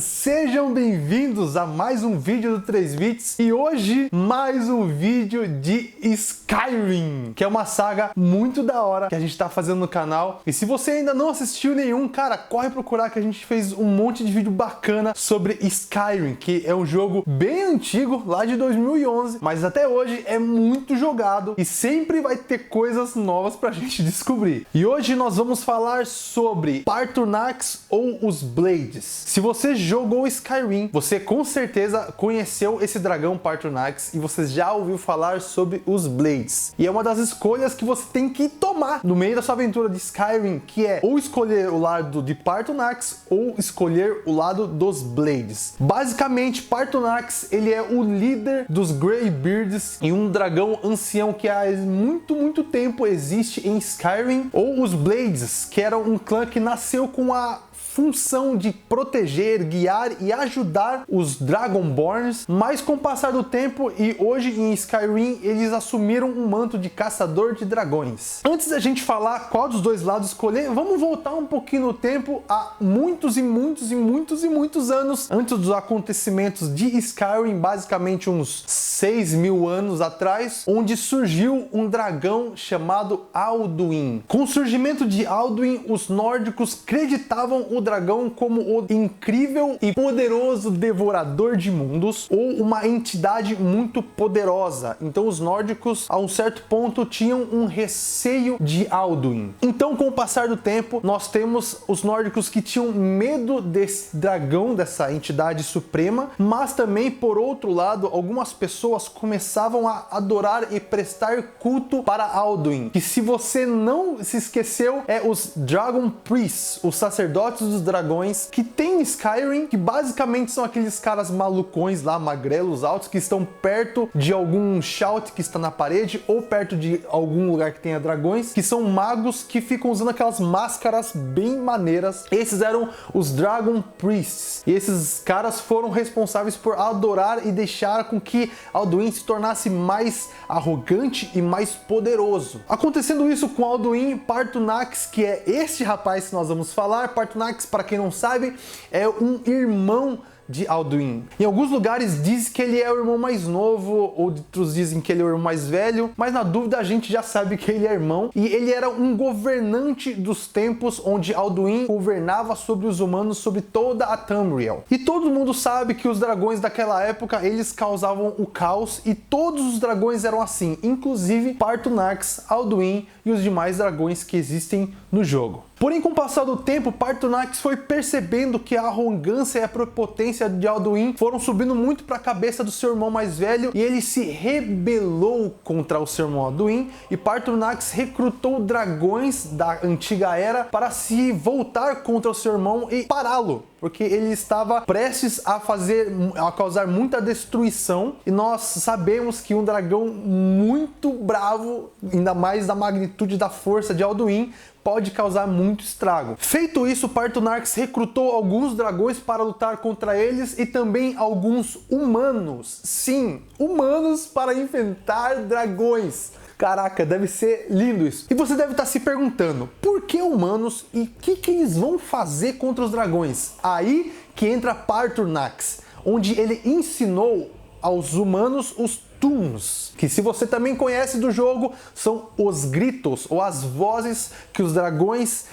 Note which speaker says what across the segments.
Speaker 1: Sejam bem-vindos a mais um vídeo do 3bits e hoje mais um vídeo de Skyrim, que é uma saga muito da hora que a gente tá fazendo no canal. E se você ainda não assistiu nenhum, cara, corre procurar que a gente fez um monte de vídeo bacana sobre Skyrim, que é um jogo bem antigo, lá de 2011, mas até hoje é muito jogado e sempre vai ter coisas novas pra gente descobrir. E hoje nós vamos falar sobre Paarthurnax ou os Blades. Se você jogou Skyrim, você com certeza conheceu esse dragão Paarthurnax e você já ouviu falar sobre os Blades. E é uma das escolhas que você tem que tomar no meio da sua aventura de Skyrim, que é ou escolher o lado de Paarthurnax ou escolher o lado dos Blades. Basicamente, Paarthurnax, ele é o líder dos Greybeards e um dragão ancião que há muito tempo existe em Skyrim, ou os Blades, que era um clã que nasceu com a função de proteger, guiar e ajudar os Dragonborns, mas com o passar do tempo e hoje em Skyrim eles assumiram um manto de caçador de dragões. Antes da gente falar qual dos dois lados escolher, vamos voltar um pouquinho no tempo a muitos anos antes dos acontecimentos de Skyrim, basicamente uns 6.000 anos atrás, onde surgiu um dragão chamado Alduin. Com o surgimento de Alduin, os nórdicos acreditavam o dragão como o incrível e poderoso devorador de mundos, ou uma entidade muito poderosa. Então os nórdicos, a um certo ponto, tinham um receio de Alduin. Então, com o passar do tempo, nós temos os nórdicos que tinham medo desse dragão, dessa entidade suprema, mas também, por outro lado, algumas pessoas começavam a adorar e prestar culto para Alduin, que, se você não se esqueceu, é os Dragon Priests, os sacerdotes dos dragões, que tem Skyrim, que basicamente são aqueles caras malucões lá, magrelos, altos, que estão perto de algum shout que está na parede ou perto de algum lugar que tenha dragões, que são magos que ficam usando aquelas máscaras bem maneiras. Esses eram os Dragon Priests, e esses caras foram responsáveis por adorar e deixar com que Alduin se tornasse mais arrogante e mais poderoso. Acontecendo isso com Alduin, Paarthurnax, que é este rapaz que nós vamos falar. Paarthurnax, para quem não sabe, é um irmão de Alduin. Em alguns lugares diz que ele é o irmão mais novo, outros dizem que ele é o irmão mais velho, mas na dúvida a gente já sabe que ele é irmão, e ele era um governante dos tempos onde Alduin governava sobre os humanos, sobre toda a Tamriel. E todo mundo sabe que os dragões daquela época, eles causavam o caos, e todos os dragões eram assim, inclusive Paarthurnax, Alduin e os demais dragões que existem no jogo. Porém, com o passar do tempo, Paarthurnax foi percebendo que a arrogância e a prepotência de Alduin foram subindo muito para a cabeça do seu irmão mais velho, e ele se rebelou contra o seu irmão Alduin, e Paarthurnax recrutou dragões da antiga era para se voltar contra o seu irmão e pará-lo, porque ele estava prestes a causar muita destruição, e nós sabemos que um dragão muito bravo, ainda mais da magnitude da força de Alduin, pode causar muito estrago. Feito isso, Paarthurnax recrutou alguns dragões para lutar contra eles e também alguns humanos. Sim, humanos para enfrentar dragões. Caraca, deve ser lindo isso. E você deve estar se perguntando, por que humanos e o que eles vão fazer contra os dragões? Aí que entra Paarthurnax, onde ele ensinou aos humanos os Tuns, que, se você também conhece do jogo, são os gritos ou as vozes que os dragões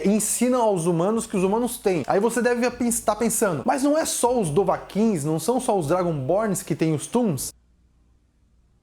Speaker 1: ensinam aos humanos, que os humanos têm. Aí você deve estar pensando, mas não é só os Dovahkiins, não são só os Dragonborns que têm os Tuns?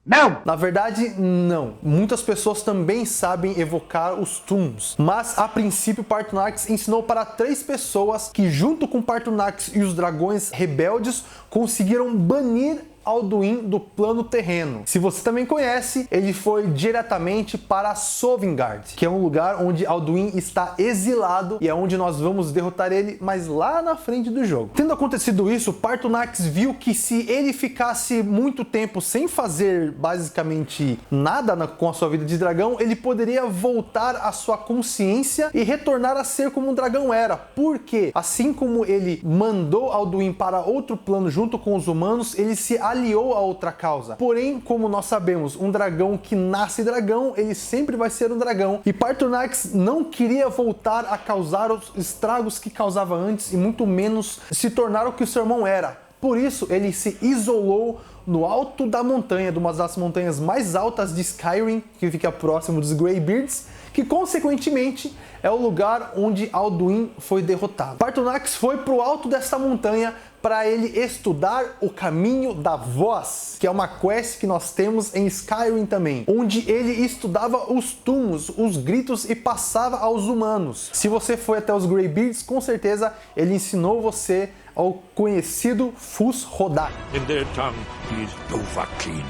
Speaker 1: Não! Na verdade, não. Muitas pessoas também sabem evocar os Tuns, mas a princípio Paarthurnax ensinou para 3 pessoas que, junto com Paarthurnax e os dragões rebeldes, conseguiram banir Alduin do plano terreno. Se você também conhece, ele foi diretamente para Sovngarde, que é um lugar onde Alduin está exilado e é onde nós vamos derrotar ele, mas lá na frente do jogo. Tendo acontecido isso, Paarthurnax viu que se ele ficasse muito tempo sem fazer basicamente nada com a sua vida de dragão, ele poderia voltar à sua consciência e retornar a ser como um dragão era. Porque, assim como ele mandou Alduin para outro plano junto com os humanos, ele se aliou a outra causa. Porém, como nós sabemos, um dragão que nasce dragão, ele sempre vai ser um dragão. E Partonax não queria voltar a causar os estragos que causava antes e muito menos se tornar o que o seu irmão era. Por isso, ele se isolou no alto da montanha, de uma das montanhas mais altas de Skyrim, que fica próximo dos Greybeards, que consequentemente é o lugar onde Alduin foi derrotado. Partonax foi para o alto dessa montanha para ele estudar o caminho da voz, que é uma quest que nós temos em Skyrim também, onde ele estudava os túmulos, os gritos e passava aos humanos. Se você foi até os Greybeards, com certeza ele ensinou você ao conhecido Fus-Rodak.
Speaker 2: In their tongue, he is Dovahkiin,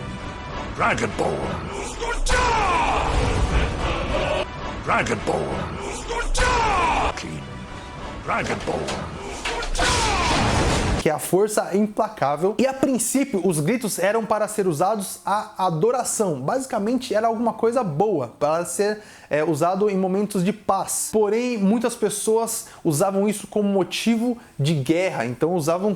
Speaker 2: Dragonborn. Dragonborn. Dragonborn.
Speaker 1: Que é a força implacável. E a princípio, os gritos eram para ser usados à adoração. Basicamente, era alguma coisa boa, para ser usado em momentos de paz. Porém, muitas pessoas usavam isso como motivo de guerra, então usavam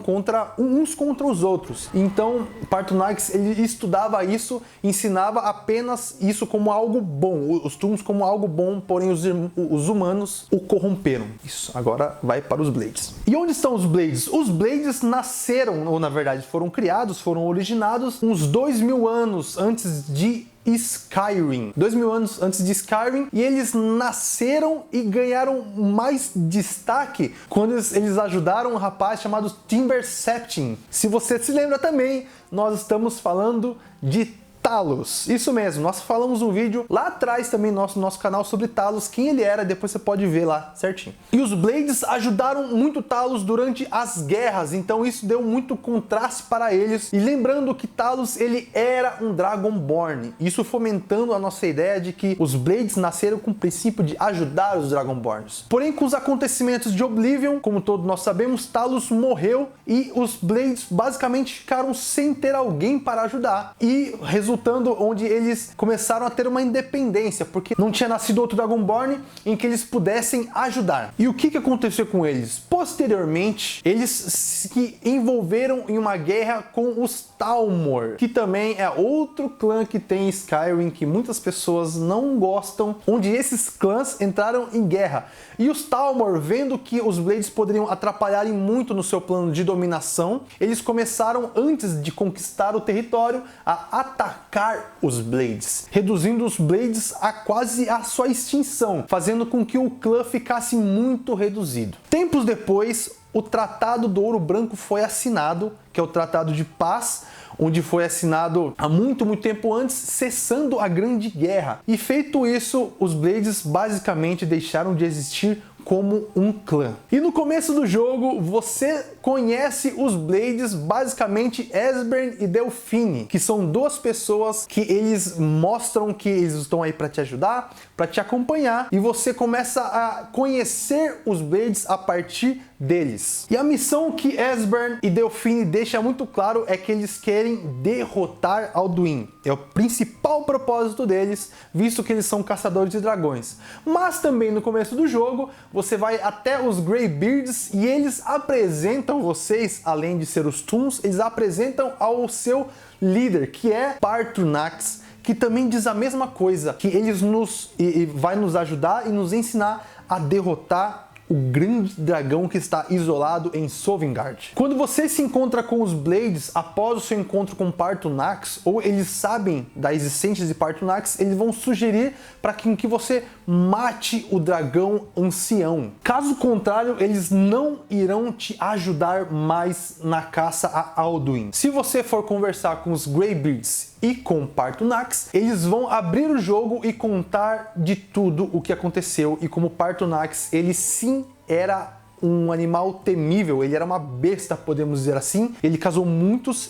Speaker 1: uns contra os outros. Então, Partonax, ele estudava isso, ensinava apenas isso como algo bom, os túmulos como algo bom, porém os humanos o corromperam. Isso, agora vai para os Blades. E onde estão os Blades? Os Blades nasceram, ou na verdade foram criados, foram originados uns 2000 anos antes de Skyrim. 2000 anos antes de Skyrim, e eles nasceram e ganharam mais destaque quando eles ajudaram um rapaz chamado Timber Septim. Se você se lembra também, nós estamos falando de Talos. Isso mesmo, nós falamos um vídeo lá atrás também no nosso canal sobre Talos, quem ele era, depois você pode ver lá certinho. E os Blades ajudaram muito Talos durante as guerras, então isso deu muito contraste para eles. E lembrando que Talos, ele era um Dragonborn, isso fomentando a nossa ideia de que os Blades nasceram com o princípio de ajudar os Dragonborns. Porém, com os acontecimentos de Oblivion, como todos nós sabemos, Talos morreu e os Blades basicamente ficaram sem ter alguém para ajudar, e resultando onde eles começaram a ter uma independência, porque não tinha nascido outro Dragonborn em que eles pudessem ajudar. E o que aconteceu com eles? Posteriormente, eles se envolveram em uma guerra com os Thalmor, que também é outro clã que tem em Skyrim, que muitas pessoas não gostam, onde esses clãs entraram em guerra. E os Thalmor, vendo que os Blades poderiam atrapalharem muito no seu plano de dominação, eles começaram, antes de conquistar o território, a atacar os Blades, reduzindo os Blades a quase a sua extinção, fazendo com que o clã ficasse muito reduzido. Tempos depois, o Tratado do Ouro Branco foi assinado, que é o Tratado de Paz, onde foi assinado há muito tempo antes, cessando a Grande Guerra. E feito isso, os Blades basicamente deixaram de existir como um clã. E no começo do jogo, você conhece os Blades, basicamente Esbern e Delphine, que são duas pessoas que eles mostram que eles estão aí para te ajudar, para te acompanhar, e você começa a conhecer os Blades a partir deles. E a missão que Esbern e Delphine deixam muito claro é que eles querem derrotar Alduin. É o principal propósito deles, visto que eles são caçadores de dragões. Mas também no começo do jogo, você vai até os Greybeards e eles apresentam vocês, além de ser os Toons, eles apresentam ao seu líder, que é Partonax, que também diz a mesma coisa, que eles vai nos ajudar e nos ensinar a derrotar o grande dragão que está isolado em Sovngarde. Quando você se encontra com os Blades após o seu encontro com Partonax, ou eles sabem da existência de Partonax, eles vão sugerir para que você mate o dragão ancião. Caso contrário, eles não irão te ajudar mais na caça a Alduin. Se você for conversar com os Greybeards e com Partonax, eles vão abrir o jogo e contar de tudo o que aconteceu e como Partonax, ele sim era um animal temível, ele era uma besta, podemos dizer assim. Ele causou muitos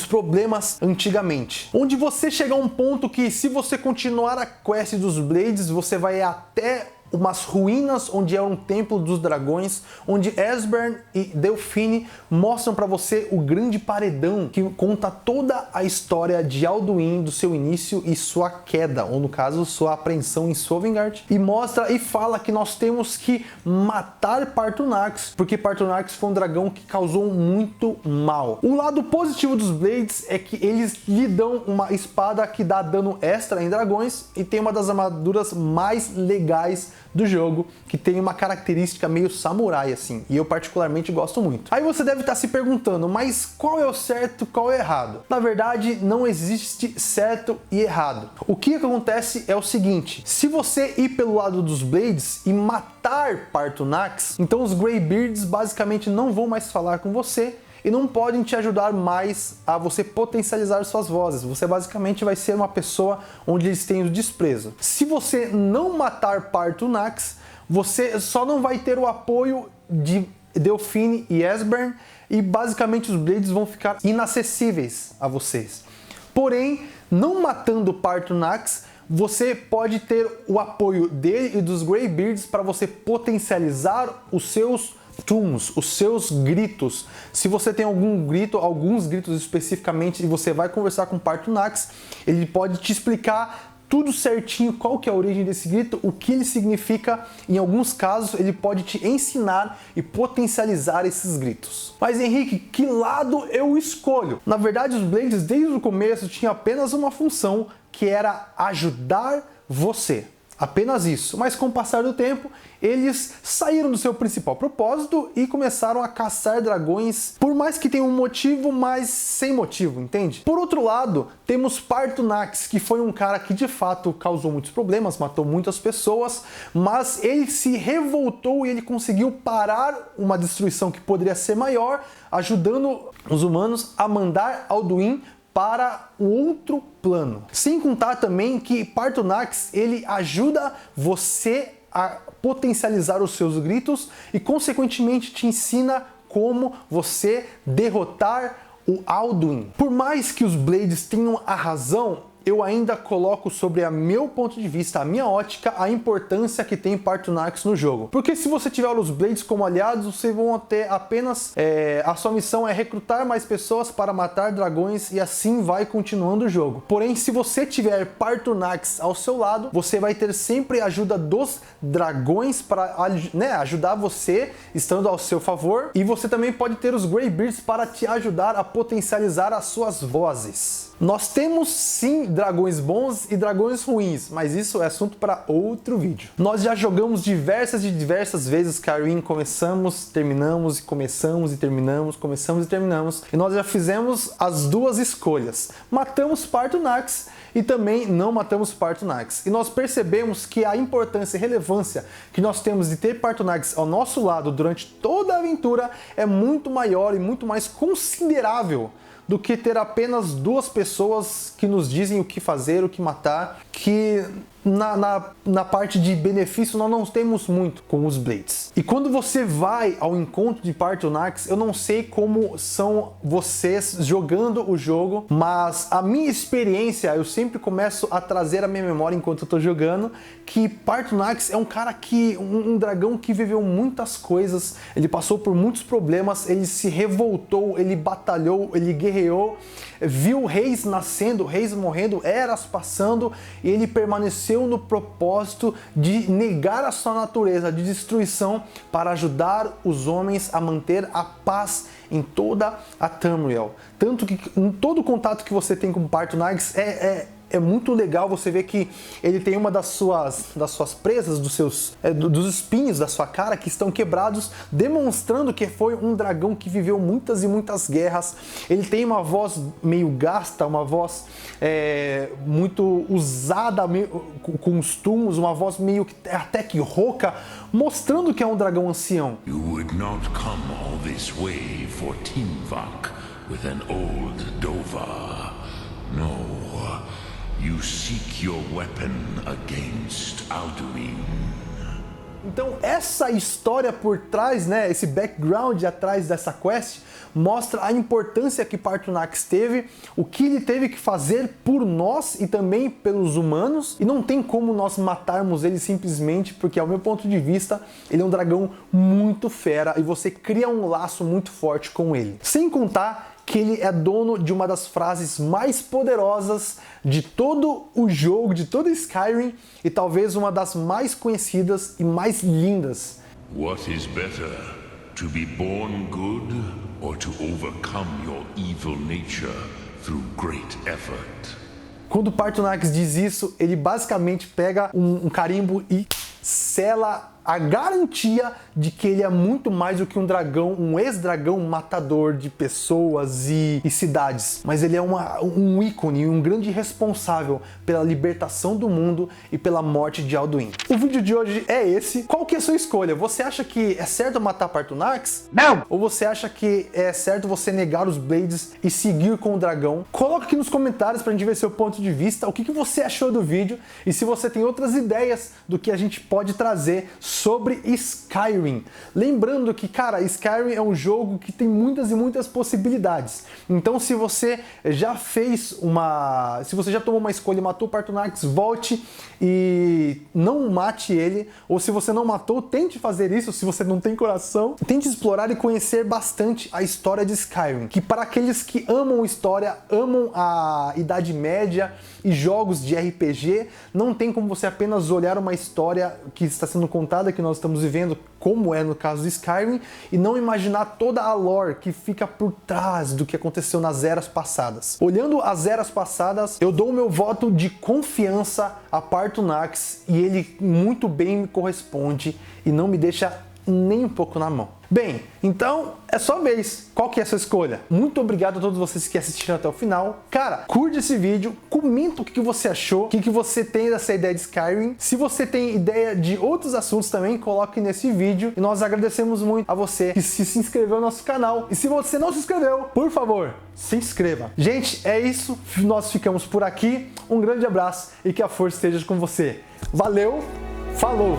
Speaker 1: problemas antigamente. Onde você chega a um ponto que, se você continuar a quest dos Blades, você vai até umas ruínas onde é um templo dos dragões, onde Esbern e Delphine mostram para você o grande paredão que conta toda a história de Alduin, do seu início e sua queda, ou no caso, sua apreensão em Sovngarde, e mostra e fala que nós temos que matar Partunax, porque Partunax foi um dragão que causou muito mal. O lado positivo dos Blades é que eles lhe dão uma espada que dá dano extra em dragões e tem uma das armaduras mais legais do jogo, que tem uma característica meio samurai assim, e eu particularmente gosto muito. Aí você deve estar se perguntando, mas qual é o certo, qual é o errado? Na verdade, não existe certo e errado. O que acontece é o seguinte: se você ir pelo lado dos Blades e matar Partunax, então os Greybeards basicamente não vão mais falar com você e não podem te ajudar mais a você potencializar suas vozes. Você basicamente vai ser uma pessoa onde eles têm o desprezo. Se você não matar Partunax, você só não vai ter o apoio de Delphine e Esbern, e basicamente os Blades vão ficar inacessíveis a vocês. Porém, não matando Partunax, você pode ter o apoio dele e dos Greybeards para você potencializar os seus tunes, os seus gritos. Se você tem alguns gritos especificamente, e você vai conversar com Partunax, ele pode te explicar tudo certinho, qual que é a origem desse grito, o que ele significa. Em alguns casos ele pode te ensinar e potencializar esses gritos. Mas Henrique, que lado eu escolho? Na verdade, os Blades desde o começo tinham apenas uma função, que era ajudar você. Apenas isso, mas com o passar do tempo, eles saíram do seu principal propósito e começaram a caçar dragões, por mais que tenha um motivo, mas sem motivo, entende? Por outro lado, temos Partunax, que foi um cara que de fato causou muitos problemas, matou muitas pessoas, mas ele se revoltou e ele conseguiu parar uma destruição que poderia ser maior, ajudando os humanos a mandar Alduin para um outro plano. Sem contar também que Partunax, ele ajuda você a potencializar os seus gritos e consequentemente te ensina como você derrotar o Alduin. Por mais que os Blades tenham a razão, eu ainda coloco sobre a meu ponto de vista, a minha ótica, a importância que tem Partunax no jogo. Porque se você tiver os Blades como aliados, vocês vão ter apenas... a sua missão é recrutar mais pessoas para matar dragões e assim vai continuando o jogo. Porém, se você tiver Partunax ao seu lado, você vai ter sempre a ajuda dos dragões para ajudar você, estando ao seu favor. E você também pode ter os Greybeards para te ajudar a potencializar as suas vozes. Nós temos sim dragões bons e dragões ruins, mas isso é assunto para outro vídeo. Nós já jogamos diversas vezes Skyrim, começamos, terminamos, começamos e terminamos, começamos e terminamos, e nós já fizemos as duas escolhas. Matamos Partunax e também não matamos Partunax. E nós percebemos que a importância e relevância que nós temos de ter Partunax ao nosso lado durante toda a aventura é muito maior e muito mais considerável do que ter apenas duas pessoas que nos dizem o que fazer, o que matar, que na parte de benefício nós não temos muito com os Blades. E quando você vai ao encontro de Partunax, eu não sei como são vocês jogando o jogo, mas a minha experiência, eu sempre começo a trazer a minha memória enquanto eu tô jogando, que Partunax é um cara que, um dragão que viveu muitas coisas, ele passou por muitos problemas, ele se revoltou, ele batalhou, ele guerreou, viu reis nascendo, reis morrendo, eras passando, e ele permaneceu no propósito de negar a sua natureza de destruição para ajudar os homens a manter a paz em toda a Tamriel. Tanto que em todo o contato que você tem com Partunax é muito legal você ver que ele tem uma das suas presas, dos espinhos da sua cara que estão quebrados, demonstrando que foi um dragão que viveu muitas e muitas guerras. Ele tem uma voz meio gasta, uma voz muito usada, com os tumos, uma voz meio até que rouca, mostrando que é um dragão ancião.
Speaker 2: You would not come all this way for Tinvak with an old Dova. No. You seek your weapon against Alduin.
Speaker 1: Então essa história por trás, né, esse background atrás dessa quest, mostra a importância que Partunax teve, o que ele teve que fazer por nós e também pelos humanos, e não tem como nós matarmos ele simplesmente, porque ao meu ponto de vista, ele é um dragão muito fera e você cria um laço muito forte com ele. Sem contar que ele é dono de uma das frases mais poderosas de todo o jogo, de todo Skyrim, e talvez uma das mais conhecidas e mais lindas.
Speaker 2: What is better, to be born good or to overcome your evil nature through great effort?
Speaker 1: Quando Partunax diz isso, ele basicamente pega um carimbo e sela a garantia de que ele é muito mais do que um dragão, um ex-dragão matador de pessoas e cidades. Mas ele é um ícone, um grande responsável pela libertação do mundo e pela morte de Alduin. O vídeo de hoje é esse. Qual que é a sua escolha? Você acha que é certo matar Partunax?
Speaker 3: Não!
Speaker 1: Ou você acha que é certo você negar os Blades e seguir com o dragão? Coloca aqui nos comentários pra gente ver seu ponto de vista, o que você achou do vídeo e se você tem outras ideias do que a gente pode trazer sobre Skyrim. Lembrando que, cara, Skyrim é um jogo que tem muitas e muitas possibilidades. Então, se você já se você já tomou uma escolha e matou o Partunax, volte e não mate ele. Ou se você não matou, tente fazer isso. Se você não tem coração, tente explorar e conhecer bastante a história de Skyrim. Que para aqueles que amam história, amam a Idade Média e jogos de RPG, não tem como você apenas olhar uma história que está sendo contada, que nós estamos vivendo, como é no caso de Skyrim, e não imaginar toda a lore que fica por trás do que aconteceu nas eras passadas. Olhando as eras passadas, eu dou o meu voto de confiança a Partunax e ele muito bem me corresponde e não me deixa nem um pouco na mão. Bem, então é sua vez. Qual que é a sua escolha? Muito obrigado a todos vocês que assistiram até o final. Cara, curte esse vídeo, comenta o que você achou, o que você tem dessa ideia de Skyrim. Se você tem ideia de outros assuntos também, coloque nesse vídeo. E nós agradecemos muito a você que se inscreveu no nosso canal. E se você não se inscreveu, por favor, se inscreva. Gente, é isso. Nós ficamos por aqui. Um grande abraço e que a força esteja com você. Valeu, falou!